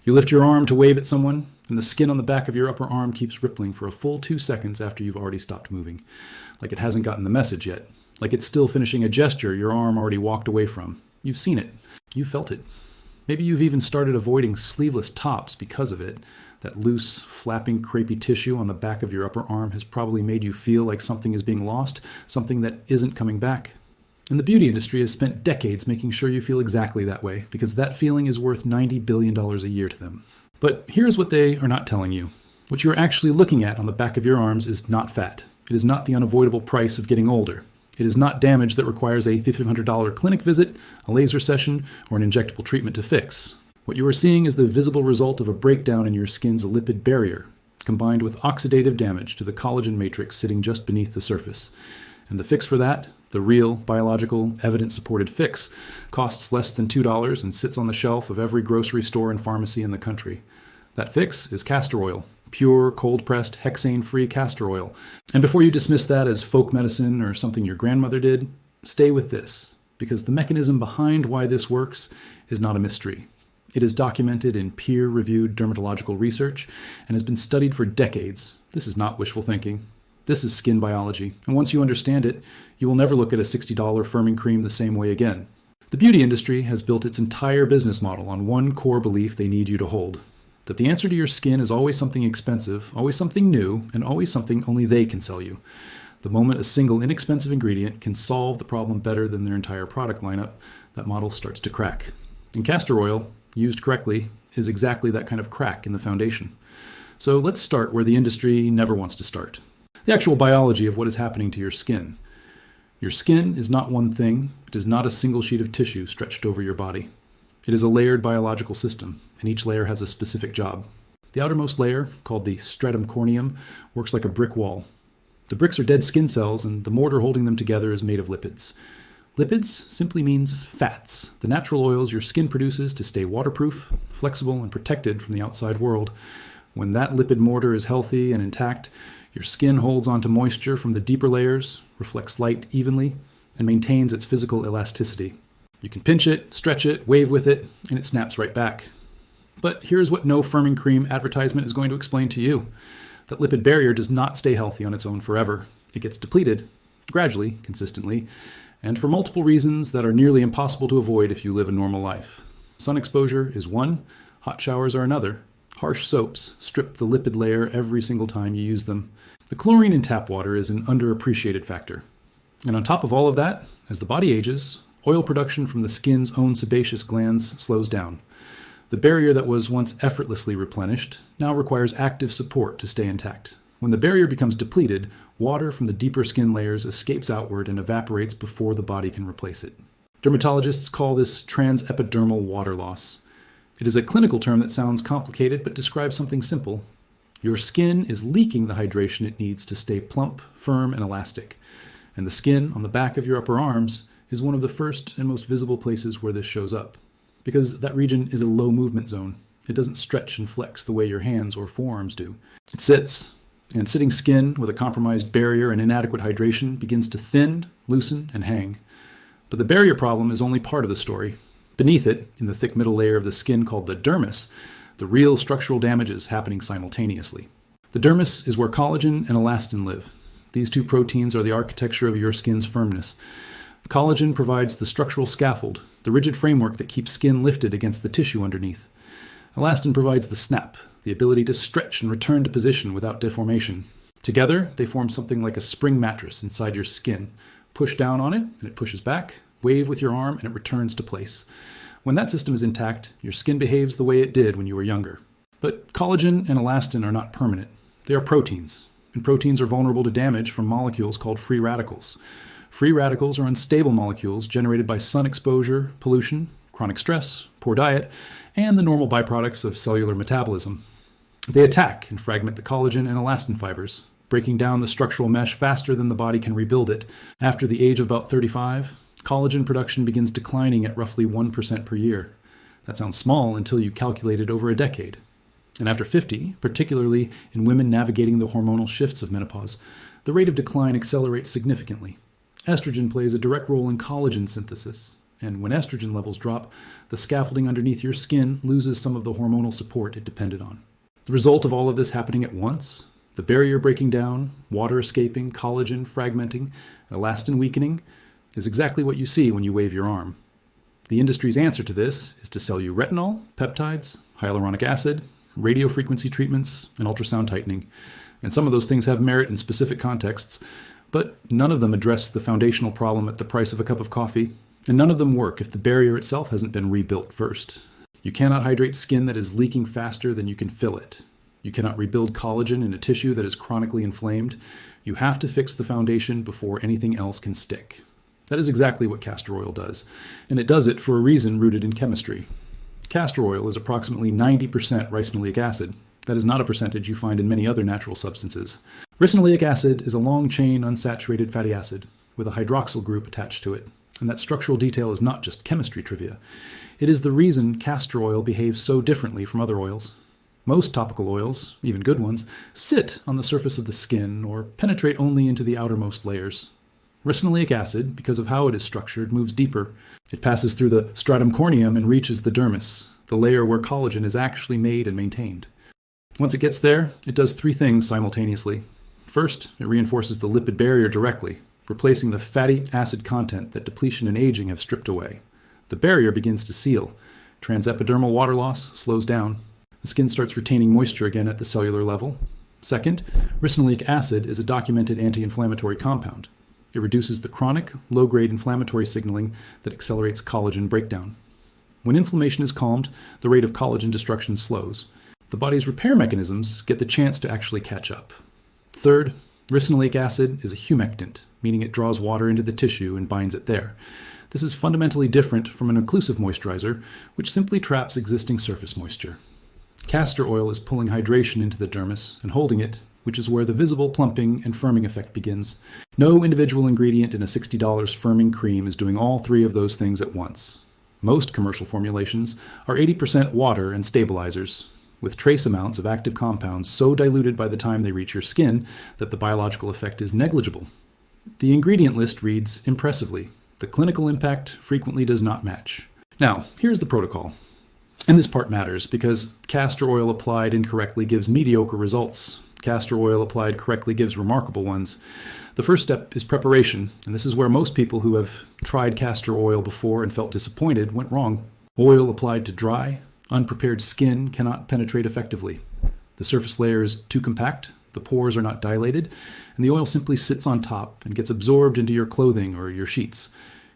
You lift your arm to wave at someone, and the skin on the back of your upper arm keeps rippling for a full 2 seconds after you've already stopped moving, like it hasn't gotten the message yet, like it's still finishing a gesture your arm already walked away from. You've seen it. You've felt it. Maybe you've even started avoiding sleeveless tops because of it. That loose, flapping, crepey tissue on the back of your upper arm has probably made you feel like something is being lost, something that isn't coming back. And the beauty industry has spent decades making sure you feel exactly that way, because that feeling is worth $90 billion a year to them. But here's what they are not telling you. What you're actually looking at on the back of your arms is not fat. It is not the unavoidable price of getting older. It is not damage that requires a $1,500 clinic visit, a laser session, or an injectable treatment to fix. What you are seeing is the visible result of a breakdown in your skin's lipid barrier, combined with oxidative damage to the collagen matrix sitting just beneath the surface. And the fix for that, the real, biological, evidence-supported fix, costs less than $2 and sits on the shelf of every grocery store and pharmacy in the country. That fix is castor oil. Pure, cold-pressed, hexane-free castor oil. And before you dismiss that as folk medicine or something your grandmother did, stay with this, because the mechanism behind why this works is not a mystery. It is documented in peer-reviewed dermatological research and has been studied for decades. This is not wishful thinking. This is skin biology, and once you understand it, you will never look at a $60 firming cream the same way again. The beauty industry has built its entire business model on one core belief they need you to hold. That the answer to your skin is always something expensive, always something new, and always something only they can sell you. The moment a single inexpensive ingredient can solve the problem better than their entire product lineup, that model starts to crack. And castor oil, used correctly, is exactly that kind of crack in the foundation. So let's start where the industry never wants to start. The actual biology of what is happening to your skin. Your skin is not one thing. It is not a single sheet of tissue stretched over your body. It is a layered biological system, and each layer has a specific job. The outermost layer, called the stratum corneum, works like a brick wall. The bricks are dead skin cells, and the mortar holding them together is made of lipids. Lipids simply means fats, the natural oils your skin produces to stay waterproof, flexible, and protected from the outside world. When that lipid mortar is healthy and intact, your skin holds onto moisture from the deeper layers, reflects light evenly, and maintains its physical elasticity. You can pinch it, stretch it, wave with it, and it snaps right back. But here's what no firming cream advertisement is going to explain to you. That lipid barrier does not stay healthy on its own forever. It gets depleted, gradually, consistently, and for multiple reasons that are nearly impossible to avoid if you live a normal life. Sun exposure is one, hot showers are another. Harsh soaps strip the lipid layer every single time you use them. The chlorine in tap water is an underappreciated factor. And on top of all of that, as the body ages, oil production from the skin's own sebaceous glands slows down. The barrier that was once effortlessly replenished now requires active support to stay intact. When the barrier becomes depleted, water from the deeper skin layers escapes outward and evaporates before the body can replace it. Dermatologists call this transepidermal water loss. It is a clinical term that sounds complicated but describes something simple. Your skin is leaking the hydration it needs to stay plump, firm, and elastic. And the skin on the back of your upper arms is one of the first and most visible places where this shows up, because that region is a low movement zone. It doesn't stretch and flex the way your hands or forearms do. It sits, and sitting skin with a compromised barrier and inadequate hydration begins to thin, loosen, and hang. But the barrier problem is only part of the story. Beneath it, in the thick middle layer of the skin called the dermis, the real structural damage is happening simultaneously. The dermis is where collagen and elastin live. These two proteins are the architecture of your skin's firmness. Collagen provides the structural scaffold, the rigid framework that keeps skin lifted against the tissue underneath. Elastin provides the snap, the ability to stretch and return to position without deformation. Together, they form something like a spring mattress inside your skin. Push down on it, and it pushes back. Wave with your arm, and it returns to place. When that system is intact, your skin behaves the way it did when you were younger. But collagen and elastin are not permanent. They are proteins, and proteins are vulnerable to damage from molecules called free radicals. Free radicals are unstable molecules generated by sun exposure, pollution, chronic stress, poor diet, and the normal byproducts of cellular metabolism. They attack and fragment the collagen and elastin fibers, breaking down the structural mesh faster than the body can rebuild it. After the age of about 35, collagen production begins declining at roughly 1% per year. That sounds small until you calculate it over a decade. And after 50, particularly in women navigating the hormonal shifts of menopause, the rate of decline accelerates significantly. Estrogen plays a direct role in collagen synthesis. and when estrogen levels drop, the scaffolding underneath your skin loses some of the hormonal support it depended on. The result of all of this happening at once, the barrier breaking down, water escaping, collagen fragmenting, elastin weakening, is exactly what you see when you wave your arm. The industry's answer to this is to sell you retinol, peptides, hyaluronic acid, radiofrequency treatments, and ultrasound tightening. And some of those things have merit in specific contexts, but none of them address the foundational problem at the price of a cup of coffee, and none of them work if the barrier itself hasn't been rebuilt first. You cannot hydrate skin that is leaking faster than you can fill it. You cannot rebuild collagen in a tissue that is chronically inflamed. You have to fix the foundation before anything else can stick. That is exactly what castor oil does, and it does it for a reason rooted in chemistry. Castor oil is approximately 90% ricinoleic acid. That is not a percentage you find in many other natural substances. Ricinoleic acid is a long-chain unsaturated fatty acid with a hydroxyl group attached to it, and that structural detail is not just chemistry trivia. It is the reason castor oil behaves so differently from other oils. Most topical oils, even good ones, sit on the surface of the skin or penetrate only into the outermost layers. Ricinoleic acid, because of how it is structured, moves deeper. It passes through the stratum corneum and reaches the dermis, the layer where collagen is actually made and maintained. Once it gets there, it does three things simultaneously. First, it reinforces the lipid barrier directly, replacing the fatty acid content that depletion and aging have stripped away. The barrier begins to seal. Transepidermal water loss slows down. The skin starts retaining moisture again at the cellular level. Second, ricinoleic acid is a documented anti-inflammatory compound. It reduces the chronic, low-grade inflammatory signaling that accelerates collagen breakdown. When inflammation is calmed, the rate of collagen destruction slows. The body's repair mechanisms get the chance to actually catch up. Third, ricinoleic acid is a humectant, meaning it draws water into the tissue and binds it there. This is fundamentally different from an occlusive moisturizer, which simply traps existing surface moisture. Castor oil is pulling hydration into the dermis and holding it, which is where the visible plumping and firming effect begins. No individual ingredient in a $60 firming cream is doing all three of those things at once. Most commercial formulations are 80% water and stabilizers, with trace amounts of active compounds so diluted by the time they reach your skin that the biological effect is negligible. The ingredient list reads impressively. The clinical impact frequently does not match. Now, here's the protocol. And this part matters because castor oil applied incorrectly gives mediocre results. Castor oil applied correctly gives remarkable ones. The first step is preparation, and this is where most people who have tried castor oil before and felt disappointed went wrong. Oil applied to dry, unprepared skin cannot penetrate effectively. The surface layer is too compact, the pores are not dilated, and the oil simply sits on top and gets absorbed into your clothing or your sheets.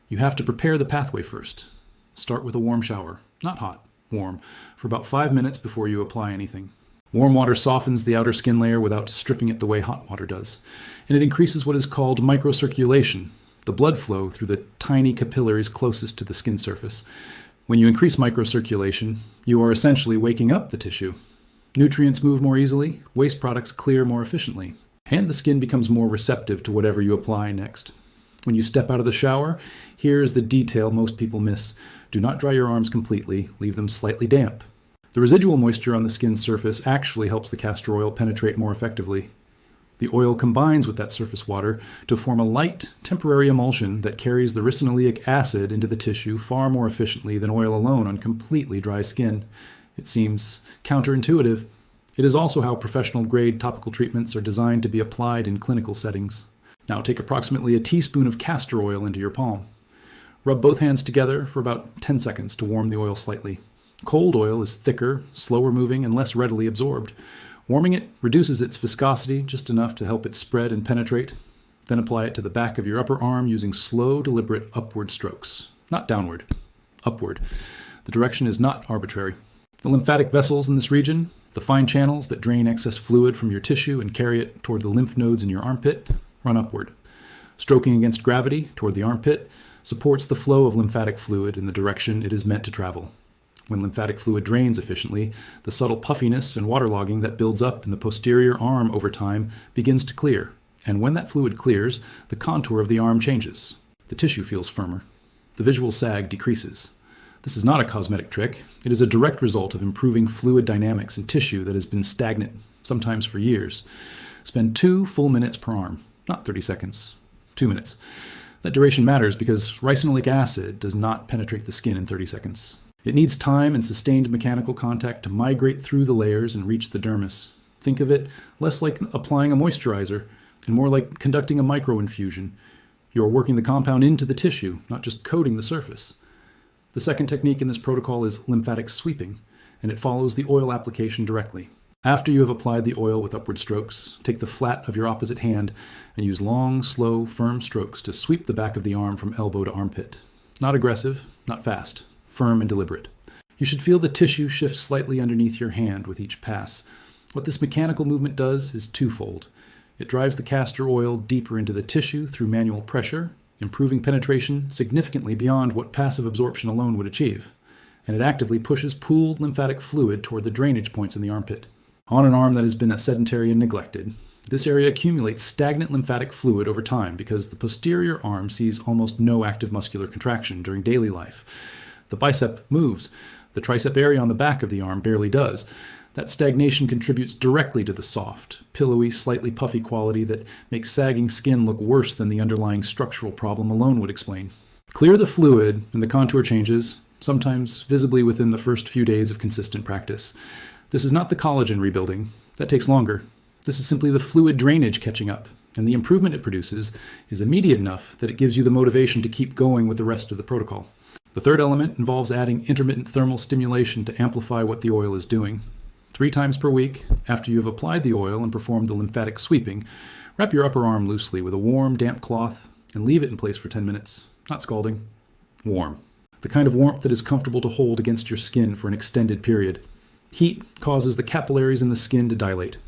You have to prepare the pathway first. Start with a warm shower, not hot, warm, for about 5 minutes before you apply anything. Warm water softens the outer skin layer without stripping it the way hot water does, and it increases what is called microcirculation, the blood flow through the tiny capillaries closest to the skin surface. When you increase microcirculation, you are essentially waking up the tissue. Nutrients move more easily, waste products clear more efficiently, and the skin becomes more receptive to whatever you apply next. When you step out of the shower, here's the detail most people miss. Do not dry your arms completely, leave them slightly damp. The residual moisture on the skin's surface actually helps the castor oil penetrate more effectively. The oil combines with that surface water to form a light, temporary emulsion that carries the ricinoleic acid into the tissue far more efficiently than oil alone on completely dry skin. It seems counterintuitive. It is also how professional-grade topical treatments are designed to be applied in clinical settings. Now take approximately a teaspoon of castor oil into your palm. Rub both hands together for about 10 seconds to warm the oil slightly. Cold oil is thicker, slower moving, and less readily absorbed. Warming it reduces its viscosity just enough to help it spread and penetrate. Then apply it to the back of your upper arm using slow, deliberate upward strokes. Not downward, upward. The direction is not arbitrary. The lymphatic vessels in this region, the fine channels that drain excess fluid from your tissue and carry it toward the lymph nodes in your armpit, run upward. Stroking against gravity toward the armpit supports the flow of lymphatic fluid in the direction it is meant to travel. When lymphatic fluid drains efficiently, the subtle puffiness and waterlogging that builds up in the posterior arm over time begins to clear. And when that fluid clears, the contour of the arm changes. The tissue feels firmer. The visual sag decreases. This is not a cosmetic trick. It is a direct result of improving fluid dynamics in tissue that has been stagnant, sometimes for years. Spend 2 full minutes per arm, not 30 seconds, 2 minutes. That duration matters because ricinoleic acid does not penetrate the skin in 30 seconds. It needs time and sustained mechanical contact to migrate through the layers and reach the dermis. Think of it less like applying a moisturizer and more like conducting a microinfusion. You are working the compound into the tissue, not just coating the surface. The second technique in this protocol is lymphatic sweeping, and it follows the oil application directly. After you have applied the oil with upward strokes, take the flat of your opposite hand and use long, slow, firm strokes to sweep the back of the arm from elbow to armpit. Not aggressive, not fast, firm and deliberate. You should feel the tissue shift slightly underneath your hand with each pass. What this mechanical movement does is twofold. It drives the castor oil deeper into the tissue through manual pressure, improving penetration significantly beyond what passive absorption alone would achieve. And it actively pushes pooled lymphatic fluid toward the drainage points in the armpit. On an arm that has been sedentary and neglected, this area accumulates stagnant lymphatic fluid over time because the posterior arm sees almost no active muscular contraction during daily life. The bicep moves. The tricep area on the back of the arm barely does. That stagnation contributes directly to the soft, pillowy, slightly puffy quality that makes sagging skin look worse than the underlying structural problem alone would explain. Clear the fluid and the contour changes, sometimes visibly within the first few days of consistent practice. This is not the collagen rebuilding. That takes longer. This is simply the fluid drainage catching up, and the improvement it produces is immediate enough that it gives you the motivation to keep going with the rest of the protocol. The third element involves adding intermittent thermal stimulation to amplify what the oil is doing. 3 times per week, after you have applied the oil and performed the lymphatic sweeping, wrap your upper arm loosely with a warm, damp cloth and leave it in place for 10 minutes. Not scalding. Warm. The kind of warmth that is comfortable to hold against your skin for an extended period. Heat causes the capillaries in the skin to dilate.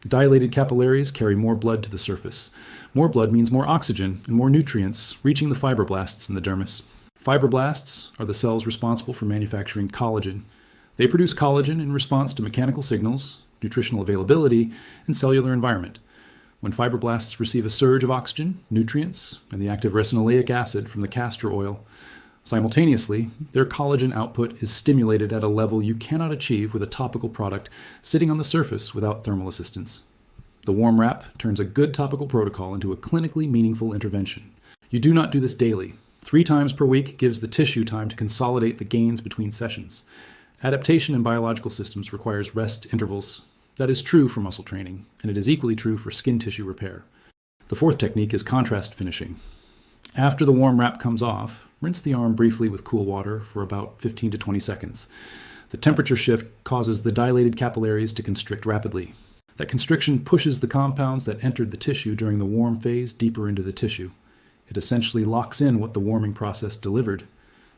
Dilated capillaries carry more blood to the surface. More blood means more oxygen and more nutrients reaching the fibroblasts in the dermis. Fibroblasts are the cells responsible for manufacturing collagen. They produce collagen in response to mechanical signals, nutritional availability, and cellular environment. When fibroblasts receive a surge of oxygen, nutrients, and the active ricinoleic acid from the castor oil, simultaneously, their collagen output is stimulated at a level you cannot achieve with a topical product sitting on the surface without thermal assistance. The warm wrap turns a good topical protocol into a clinically meaningful intervention. You do not do this daily. 3 times per week gives the tissue time to consolidate the gains between sessions. Adaptation in biological systems requires rest intervals. That is true for muscle training, and it is equally true for skin tissue repair. The fourth technique is contrast finishing. After the warm wrap comes off, rinse the arm briefly with cool water for about 15 to 20 seconds. The temperature shift causes the dilated capillaries to constrict rapidly. That constriction pushes the compounds that entered the tissue during the warm phase deeper into the tissue. It essentially locks in what the warming process delivered.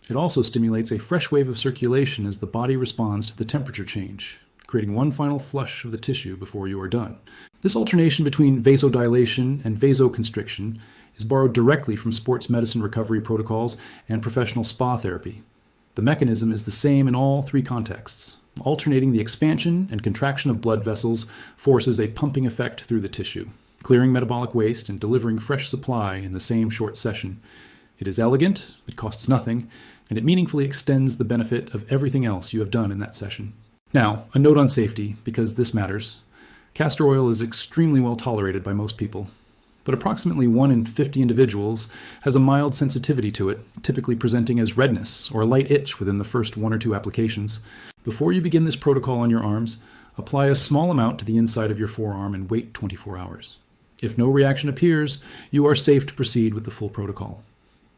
It also stimulates a fresh wave of circulation as the body responds to the temperature change, creating one final flush of the tissue before you are done. This alternation between vasodilation and vasoconstriction is borrowed directly from sports medicine recovery protocols and professional spa therapy. The mechanism is the same in all 3 contexts. Alternating the expansion and contraction of blood vessels forces a pumping effect through the tissue, clearing metabolic waste and delivering fresh supply in the same short session. It is elegant, it costs nothing, and it meaningfully extends the benefit of everything else you have done in that session. Now, a note on safety, because this matters. Castor oil is extremely well tolerated by most people, but approximately 1 in 50 individuals has a mild sensitivity to it, typically presenting as redness or a light itch within the first 1 or 2 applications. Before you begin this protocol on your arms, apply a small amount to the inside of your forearm and wait 24 hours. If no reaction appears, you are safe to proceed with the full protocol.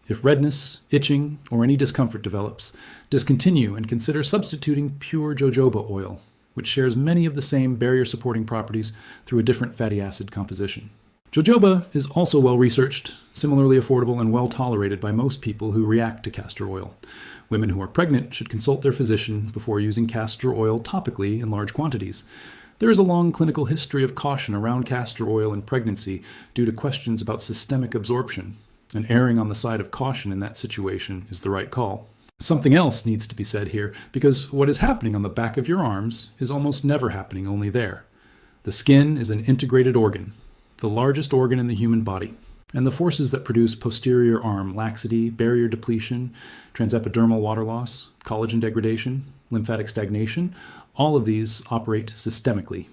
If redness, itching, or any discomfort develops, discontinue and consider substituting pure jojoba oil, which shares many of the same barrier-supporting properties through a different fatty acid composition. Jojoba is also well-researched, similarly affordable, and well-tolerated by most people who react to castor oil. Women who are pregnant should consult their physician before using castor oil topically in large quantities. There is a long clinical history of caution around castor oil in pregnancy due to questions about systemic absorption, and erring on the side of caution in that situation is the right call. Something else needs to be said here, because what is happening on the back of your arms is almost never happening only there. The skin is an integrated organ, the largest organ in the human body, and the forces that produce posterior arm laxity, barrier depletion, transepidermal water loss, collagen degradation, lymphatic stagnation, all of these operate systemically.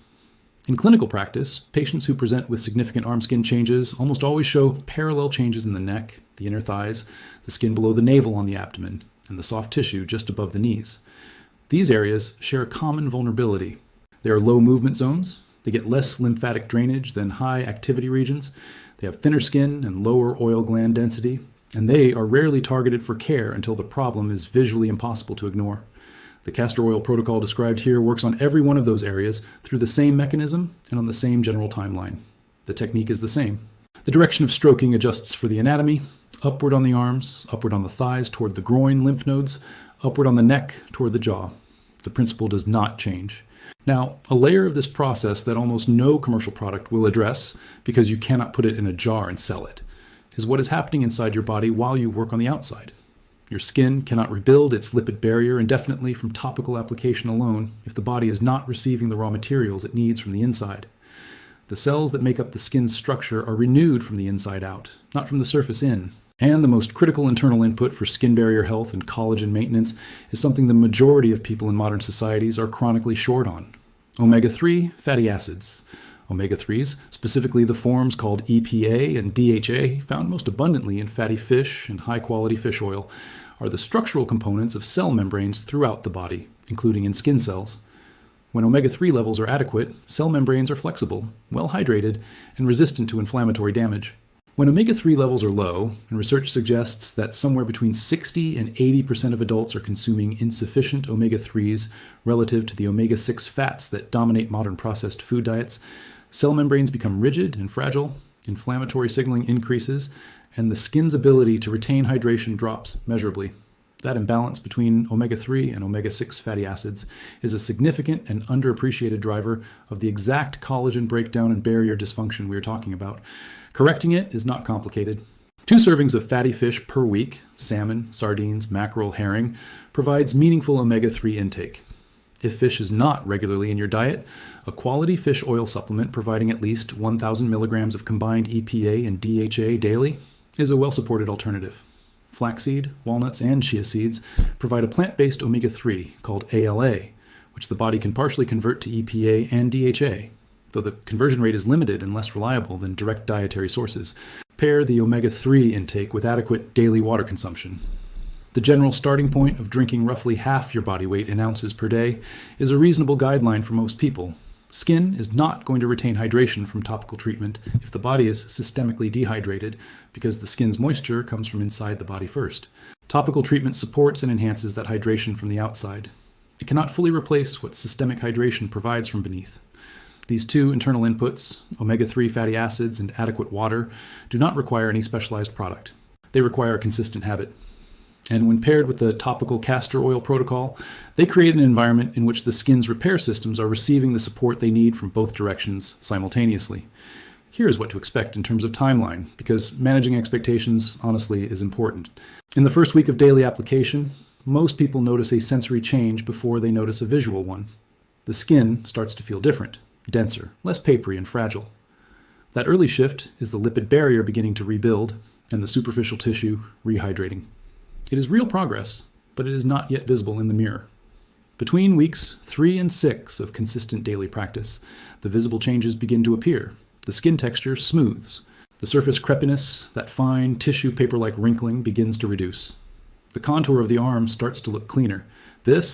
In clinical practice, patients who present with significant arm skin changes almost always show parallel changes in the neck, the inner thighs, the skin below the navel on the abdomen, and the soft tissue just above the knees. These areas share a common vulnerability. They are low movement zones, they get less lymphatic drainage than high activity regions, they have thinner skin and lower oil gland density, and they are rarely targeted for care until the problem is visually impossible to ignore. The castor oil protocol described here works on every one of those areas through the same mechanism and on the same general timeline. The technique is the same. The direction of stroking adjusts for the anatomy, upward on the arms, upward on the thighs toward the groin lymph nodes, upward on the neck toward the jaw. The principle does not change. Now, a layer of this process that almost no commercial product will address, because you cannot put it in a jar and sell it, is what is happening inside your body while you work on the outside. Your skin cannot rebuild its lipid barrier indefinitely from topical application alone if the body is not receiving the raw materials it needs from the inside. The cells that make up the skin's structure are renewed from the inside out, not from the surface in. And the most critical internal input for skin barrier health and collagen maintenance is something the majority of people in modern societies are chronically short on: omega-3 fatty acids. Omega-3s, specifically the forms called EPA and DHA, found most abundantly in fatty fish and high-quality fish oil, are the structural components of cell membranes throughout the body, including in skin cells. When omega-3 levels are adequate, cell membranes are flexible, well hydrated, and resistant to inflammatory damage. When omega-3 levels are low, and research suggests that somewhere between 60 and 80% of adults are consuming insufficient omega-3s relative to the omega-6 fats that dominate modern processed food diets, cell membranes become rigid and fragile, inflammatory signaling increases, and the skin's ability to retain hydration drops measurably. That imbalance between omega-3 and omega-6 fatty acids is a significant and underappreciated driver of the exact collagen breakdown and barrier dysfunction we are talking about. Correcting it is not complicated. 2 servings of fatty fish per week, salmon, sardines, mackerel, herring, provides meaningful omega-3 intake. If fish is not regularly in your diet, a quality fish oil supplement providing at least 1,000 milligrams of combined EPA and DHA daily is a well-supported alternative. Flaxseed, walnuts, and chia seeds provide a plant-based omega-3 called ALA, which the body can partially convert to EPA and DHA, though the conversion rate is limited and less reliable than direct dietary sources. Pair the omega-3 intake with adequate daily water consumption. The general starting point of drinking roughly half your body weight in ounces per day is a reasonable guideline for most people. Skin is not going to retain hydration from topical treatment if the body is systemically dehydrated, because the skin's moisture comes from inside the body first. Topical treatment supports and enhances that hydration from the outside. It cannot fully replace what systemic hydration provides from beneath. These 2 internal inputs, omega-3 fatty acids and adequate water, do not require any specialized product. They require a consistent habit. And when paired with the topical castor oil protocol, they create an environment in which the skin's repair systems are receiving the support they need from both directions simultaneously. Here's what to expect in terms of timeline, because managing expectations, honestly, is important. In the first week of daily application, most people notice a sensory change before they notice a visual one. The skin starts to feel different, denser, less papery and fragile. That early shift is the lipid barrier beginning to rebuild and the superficial tissue rehydrating. It is real progress, but it is not yet visible in the mirror. Between weeks 3 and 6 of consistent daily practice, the visible changes begin to appear. The skin texture smooths. The surface crepiness, that fine tissue paper-like wrinkling, begins to reduce. The contour of the arm starts to look cleaner. This